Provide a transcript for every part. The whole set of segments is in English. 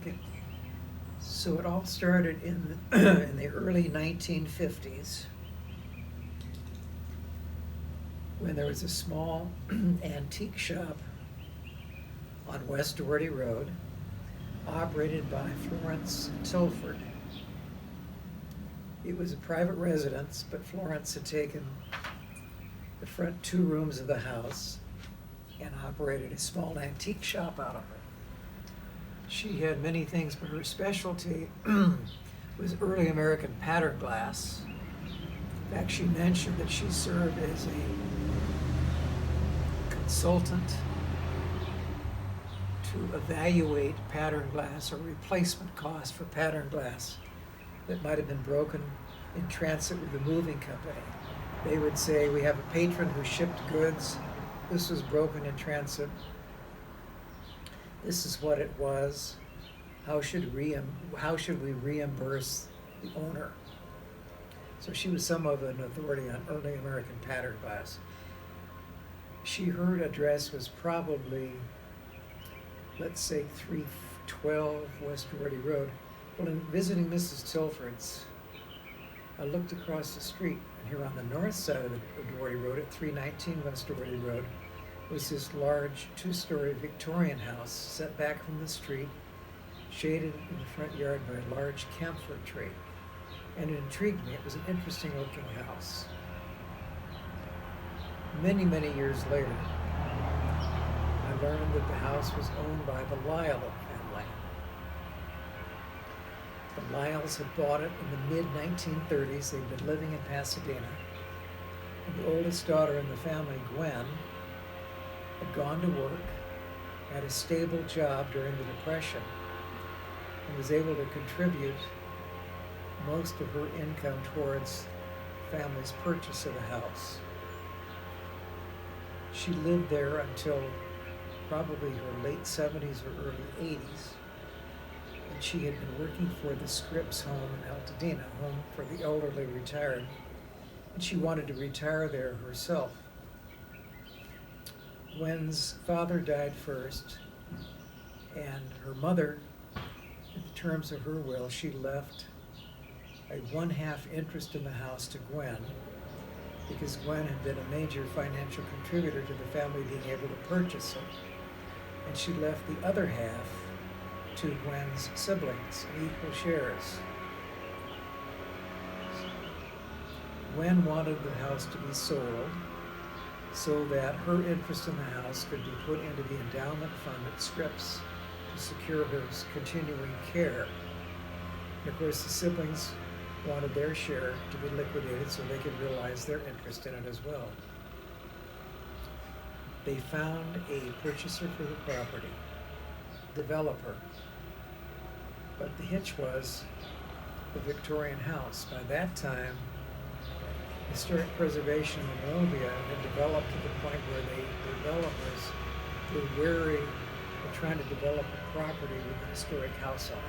Okay. So it all started in in the early 1950s when there was a small antique shop on West Doherty Road operated by Florence Tilford. It was a private residence, but Florence had taken the front 2 rooms of the house and operated a small antique shop out of it. She had many things, but her specialty was early American pattern glass. In fact, she mentioned that she served as a consultant to evaluate pattern glass or replacement cost for pattern glass that might have been broken in transit with the moving company. They would say, we have a patron who shipped goods. This was broken in transit. This is what it was. How should we reimburse the owner? So she was some of an authority on early American pattern glass. Her address was probably, let's say, 312 West Doherty Road. Well, in visiting Mrs. Tilford's, I looked across the street, and here on the north side of the Doherty Road at 319 West Doherty Road was this large 2-story Victorian house set back from the street, shaded in the front yard by a large camphor tree. And it intrigued me. It was an interesting looking house. Many, many years later, I learned that the house was owned by the Lyle family. The Lyles had bought it in the mid-1930s. They'd been living in Pasadena. And the oldest daughter in the family, Gwen, had gone to work, had a stable job during the Depression, and was able to contribute most of her income towards the family's purchase of the house. She lived there until probably her late 70s or early 80s, and she had been working for the Scripps home in Altadena, home for the elderly retired, and she wanted to retire there herself. Gwen's father died first, and her mother, in the terms of her will, she left a 1/2 interest in the house to Gwen, because Gwen had been a major financial contributor to the family being able to purchase it. And she left the other half to Gwen's siblings in equal shares. Gwen wanted the house to be sold so that her interest in the house could be put into the endowment fund at Scripps to secure her continuing care. And of course, the siblings wanted their share to be liquidated so they could realize their interest in it as well. They found a purchaser for the property, developer. But the hitch was the Victorian house. By that time, historic preservation in Monrovia had developed to the point where the developers were wary of trying to develop a property with a historic house on it.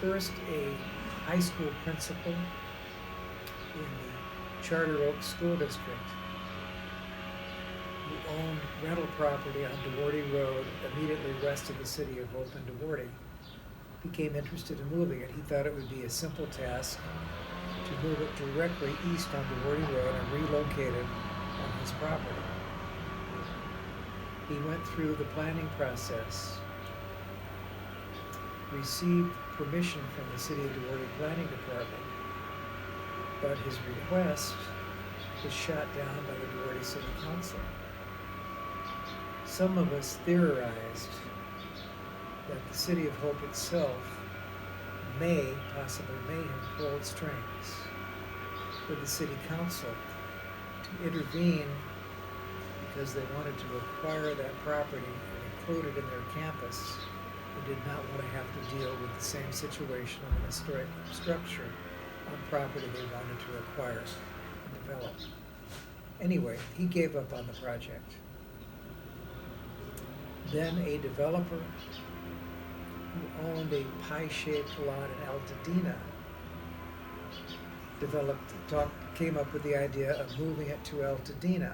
First, a high school principal in the Charter Oak School District who owned rental property on Doherty Road immediately west of the city of Hope and Doherty became interested in moving it. He thought it would be a simple task to move it directly east on Doherty Road and relocate it on his property. He went through the planning process, received permission from the City of Doherty Planning Department, but his request was shot down by the Doherty City Council. Some of us theorized that the City of Hope itself possibly may have pulled strings with the City Council to intervene because they wanted to acquire that property and include it in their campus. They did not want to have to deal with the same situation of an historic structure on property they wanted to acquire and develop. Anyway, he gave up on the project. Then a developer who owned a pie-shaped lot in Altadena came up with the idea of moving it to Altadena.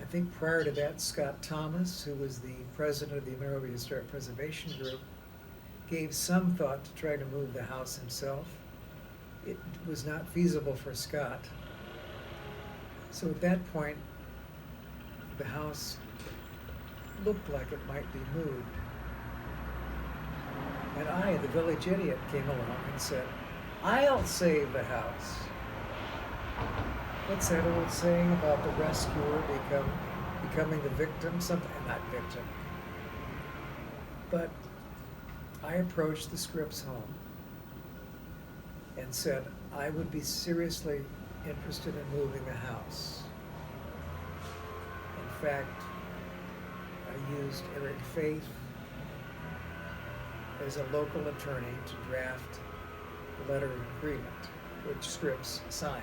I think prior to that, Scott Thomas, who was the president of the Monrovia Historic Preservation Group, gave some thought to try to move the house himself. It was not feasible for Scott. So at that point, the house looked like it might be moved. And I, the village idiot, came along and said, I'll save the house. What's that old saying about the rescuer becoming the victim? Something, not victim. But I approached the Scripps home and said I would be seriously interested in moving the house. In fact, I used Eric Faith as a local attorney to draft the letter of agreement, which Scripps signed.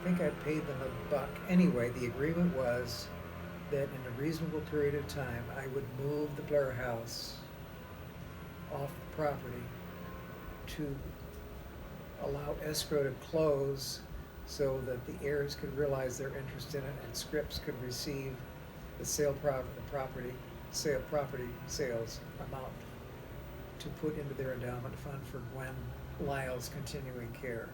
I think I paid them $1. Anyway, the agreement was that in a reasonable period of time, I would move the Blair house off the property to allow escrow to close so that the heirs could realize their interest in it and Scripps could receive the property sales amount to put into their endowment fund for Gwen Lyle's continuing care.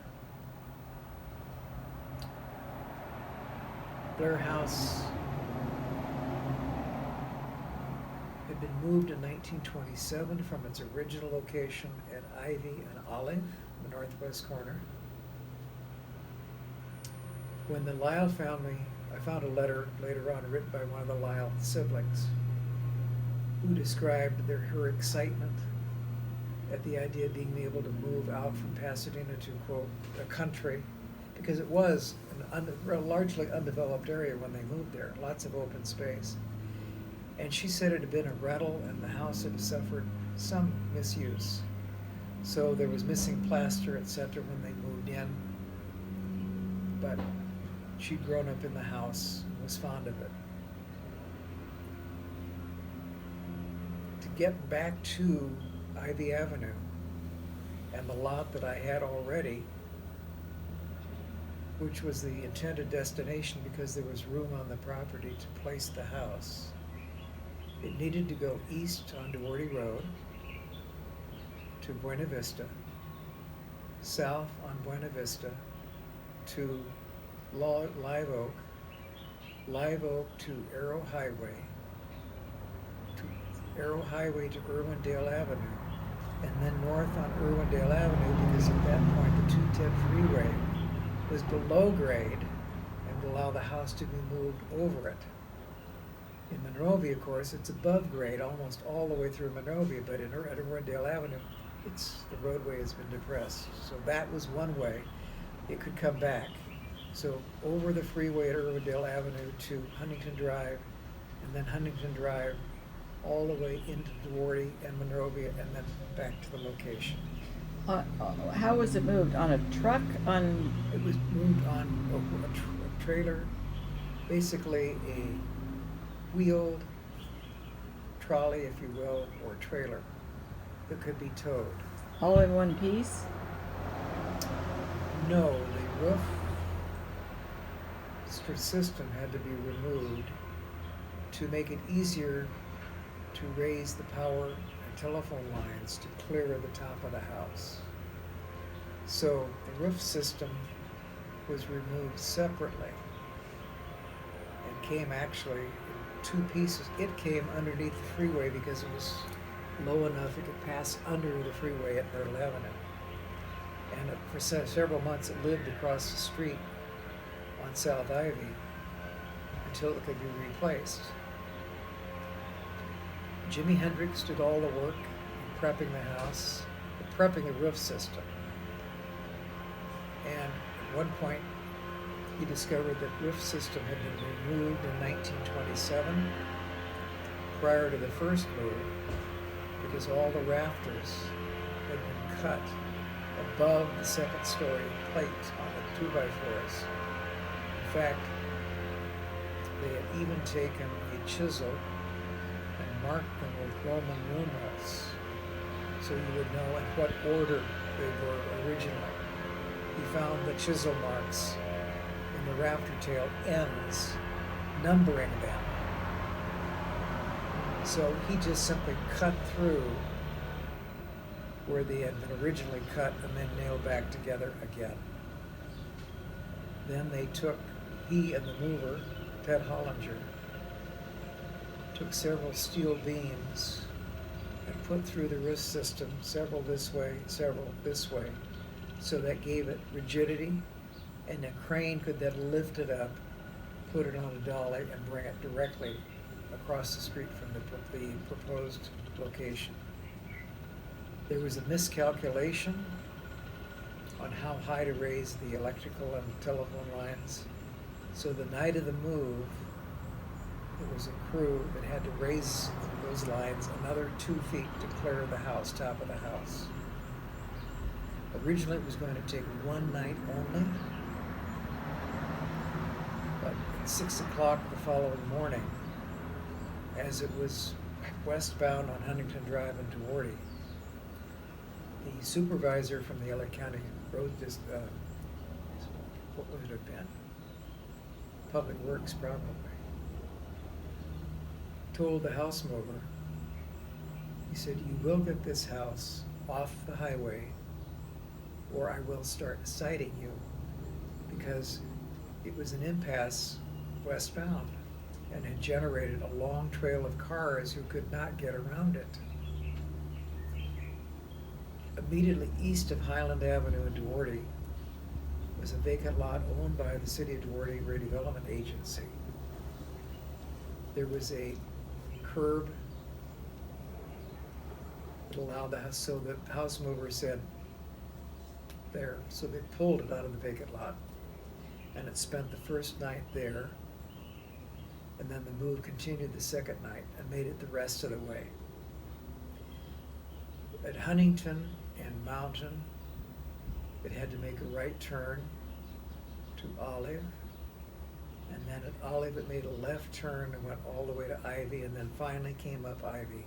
Blair House had been moved in 1927 from its original location at Ivy and Olive, the northwest corner. When the Lyle family, I found a letter later on written by one of the Lyle siblings who described her excitement at the idea of being able to move out from Pasadena to, quote, a country, because it was a largely undeveloped area when they moved there, lots of open space. And she said it had been a rental and the house had suffered some misuse. So there was missing plaster, etc. when they moved in. But she'd grown up in the house and was fond of it. To get back to Ivy Avenue and the lot that I had already, which was the intended destination because there was room on the property to place the house, it needed to go east on Duarte Road to Buena Vista, south on Buena Vista to Live Oak to Arrow Highway to Irwindale Avenue, and then north on Irwindale Avenue because at that point the 210 freeway was below grade and would allow the house to be moved over it. In Monrovia, of course, it's above grade almost all the way through Monrovia, but at Irwindale Avenue, the roadway has been depressed. So that was one way it could come back. So over the freeway at Irwindale Avenue to Huntington Drive, and then Huntington Drive all the way into Duarte and Monrovia, and then back to the location. How was it moved? On a truck? It was moved on a trailer, basically a wheeled trolley, if you will, or trailer that could be towed. All in one piece? No, the roof system had to be removed to make it easier to raise the power and telephone lines to clear the top of the house. So the roof system was removed separately and came actually in two pieces. It came underneath the freeway because it was low enough it could pass under the freeway at Myrtle Avenue. And for several months it lived across the street on South Ivy until it could be replaced. Jimi Hendrix did all the work in prepping the house, prepping the roof system. And at one point, he discovered that roof system had been removed in 1927, prior to the first move, because all the rafters had been cut above the second story plate on the 2x4s. In fact, they had even taken a chisel and marked them with Roman numerals, so you would know in what order they were originally. He found the chisel marks in and the rafter tail ends, numbering them. So he just simply cut through where they had been originally cut and then nailed back together again. Then he and the mover, Ted Hollinger, took several steel beams and put through the roof system, several this way, several this way, so that gave it rigidity, and a crane could then lift it up, put it on a dolly, and bring it directly across the street from the proposed location. There was a miscalculation on how high to raise the electrical and telephone lines. So the night of the move, there was a crew that had to raise those lines another 2 feet to clear the house, top of the house. Originally it was going to take one night only, but at 6 o'clock the following morning, as it was westbound on Huntington Drive in Duarte, the supervisor from the LA County Road District, what would it have been? Public Works probably, told the house mover, he said, "You will get this house off the highway or I will start citing you," because it was an impasse westbound and had generated a long trail of cars who could not get around it. Immediately east of Highland Avenue in Duarte was a vacant lot owned by the City of Duarte Redevelopment Agency. There was a curb that allowed the house, so the house mover said there, so they pulled it out of the vacant lot, and it spent the first night there, and then the move continued the second night and made it the rest of the way. At Huntington and Mountain, it had to make a right turn to Olive, and then at Olive it made a left turn and went all the way to Ivy, and then finally came up Ivy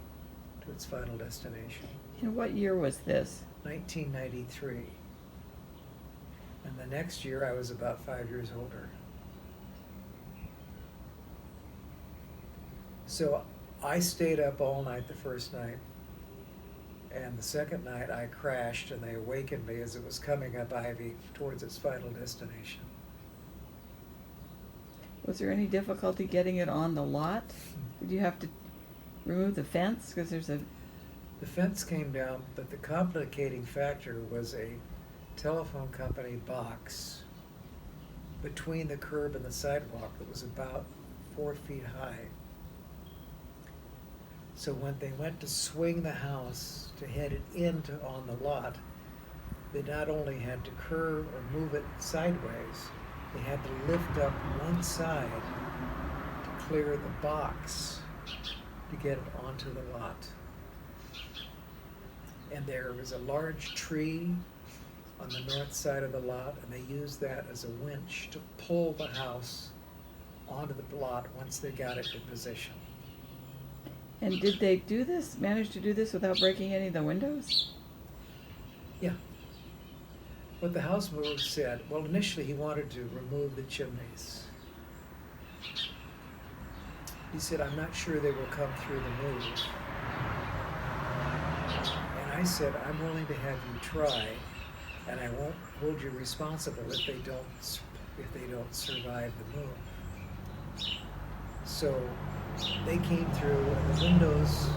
to its final destination. And what year was this? 1993. And the next year I was about 5 years older. So I stayed up all night the first night, and the second night I crashed and they awakened me as it was coming up Ivy towards its final destination. Was there any difficulty getting it on the lot? Did you have to remove the fence? Because there's a... The fence came down, but the complicating factor was a telephone company box between the curb and the sidewalk that was about 4 feet high. So when they went to swing the house to head it into on the lot, they not only had to curve or move it sideways, they had to lift up one side to clear the box to get it onto the lot. And there was a large tree on the north side of the lot, and they used that as a winch to pull the house onto the lot once they got it in position. And did they do this, manage to do this without breaking any of the windows? Yeah. What the house mover said, well, initially he wanted to remove the chimneys. He said, "I'm not sure they will come through the move." And I said, "I'm willing to have you try, and I won't hold you responsible if they don't survive the move." So they came through, and the windows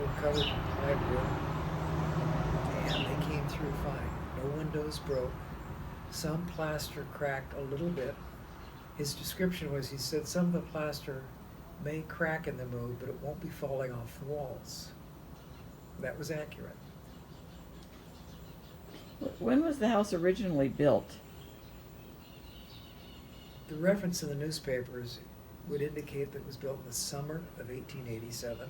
were covered in plywood, and they came through fine. No windows broke. Some plaster cracked a little bit. His description was, he said, some of the plaster may crack in the move, but it won't be falling off the walls. That was accurate. When was the house originally built? The reference in the newspapers would indicate that it was built in the summer of 1887.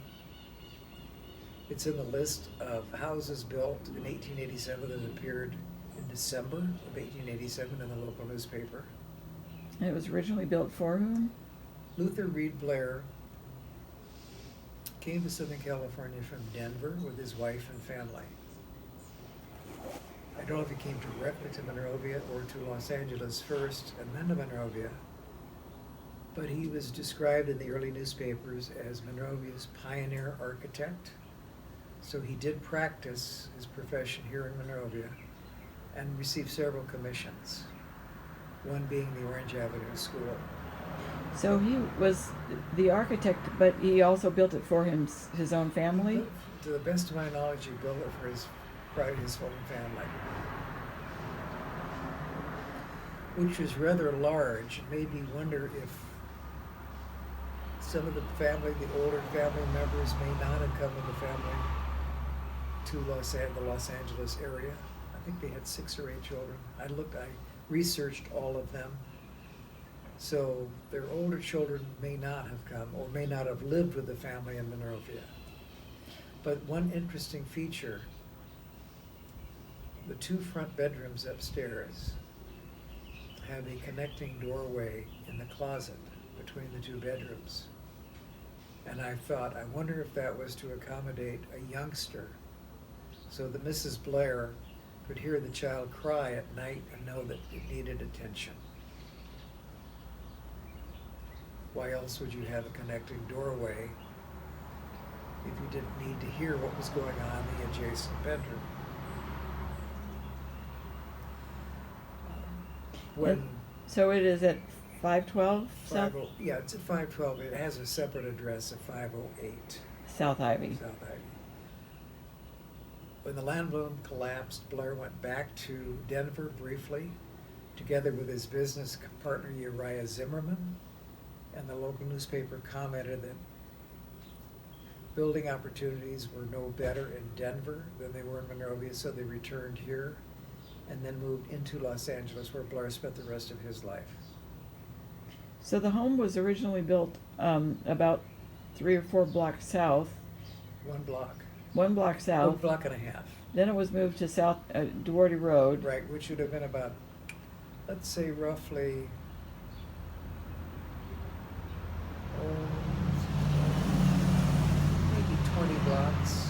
It's in the list of houses built in 1887 that appeared in December of 1887 in the local newspaper. And it was originally built for whom? Luther Blair came to Southern California from Denver with his wife and family. I don't know if he came directly to Monrovia or to Los Angeles first and then to Monrovia, but he was described in the early newspapers as Monrovia's pioneer architect. So he did practice his profession here in Monrovia and received several commissions, one being the Orange Avenue School. So he was the architect, but he also built it for his own family? To the best of my knowledge, he built it for his own family, which was rather large. It made me wonder if some of the older family members may not have come with the family to the Los Angeles area. I think they had 6 or 8 children. I researched all of them. So their older children may not have come or may not have lived with the family in Monrovia. But one interesting feature, the 2 front bedrooms upstairs have a connecting doorway in the closet between the 2 bedrooms. And I thought, I wonder if that was to accommodate a youngster so that Mrs. Blair could hear the child cry at night and know that it needed attention. Why else would you have a connecting doorway if you didn't need to hear what was going on in the adjacent bedroom? So it is at 512 South? Yeah, it's at 512. It has a separate address of 508. South Ivy. South Ivy. When the land boom collapsed, Blair went back to Denver briefly, together with his business partner Uriah Zimmerman, and the local newspaper commented that building opportunities were no better in Denver than they were in Monrovia, so they returned here and then moved into Los Angeles, where Blair spent the rest of his life. So the home was originally built about 3 or 4 blocks south. 1 block. 1 block south. 1 block and a half. Then it was moved to South Duarte Road. Right, which would have been about, let's say, roughly maybe 20 blocks.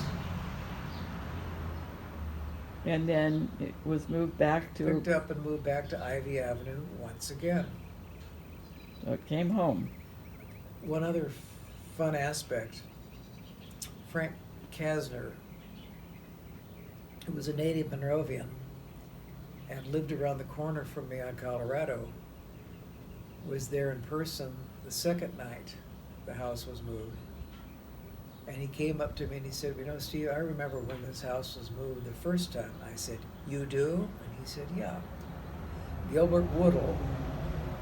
And then it was moved back to... Picked up and moved back to Ivy Avenue once again. So it came home. One other fun aspect, Frank Kasner, who was a native Monrovian and lived around the corner from me on Colorado, was there in person the second night the house was moved. And he came up to me and he said, Steve, I remember when this house was moved the first time. I said, you do? And he said, yeah. Gilbert Woodall,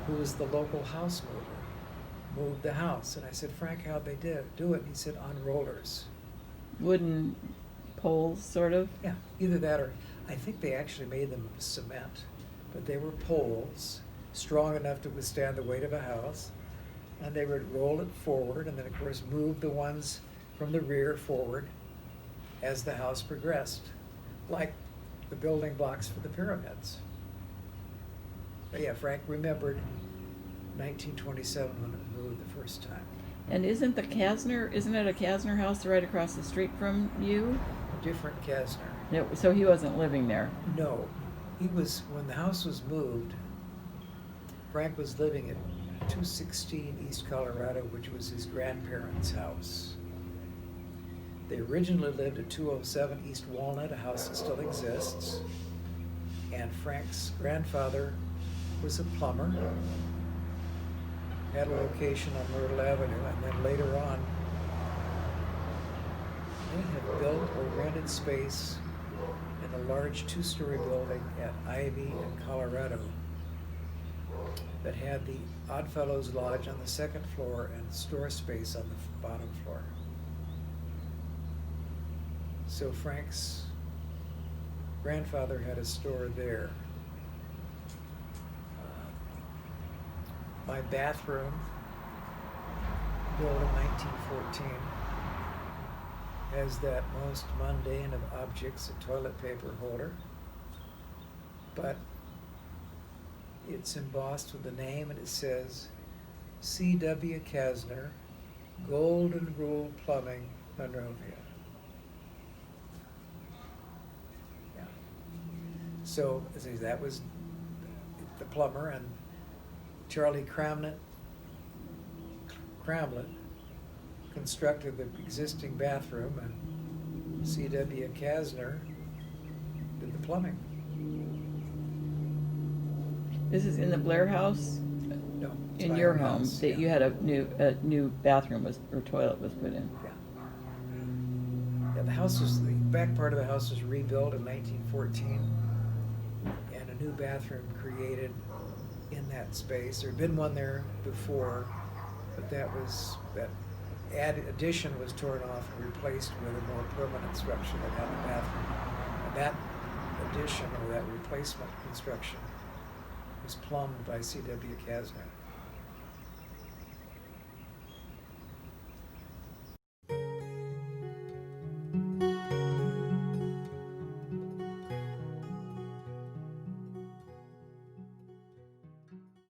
who was the local house mover, moved the house. And I said, Frank, how'd they do it? And he said, on rollers. Wooden poles, sort of? Yeah, either that or I think they actually made them of cement, but they were poles strong enough to withstand the weight of a house, and they would roll it forward and then, of course, move the ones from the rear forward as the house progressed, like the building blocks for the pyramids. But yeah, Frank remembered 1927 when it moved the first time. And isn't it a Kasner house right across the street from you? A different Kasner. No, so he wasn't living there? No. When the house was moved, Frank was living at 216 East Colorado, which was his grandparents' house. They originally lived at 207 East Walnut, a house that still exists. And Frank's grandfather was a plumber, had a location on Myrtle Avenue, and then later on, they had built or rented space in a large 2-story building at Ivy in Colorado that had the Oddfellows Lodge on the 2nd floor and store space on the bottom floor. So Frank's grandfather had a store there. My bathroom, built in 1914, has that most mundane of objects, a toilet paper holder, but it's embossed with a name and it says C.W. Kasner, Golden Rule Plumbing, Monrovia. Yeah. So, as I say, that was the plumber, and Charlie Cramlett constructed the existing bathroom, and C.W. Kasner did the plumbing. This is in the Blair house, No. it's in my your own home, house, that yeah. you had a new bathroom or toilet was put in. Yeah. Yeah, the back part of the house was rebuilt in 1914, and a new bathroom created in that space. There'd been one there before, but that addition was torn off and replaced with a more permanent structure that had a bathroom. And that addition, or that replacement construction, was plumbed by C.W. Kasner.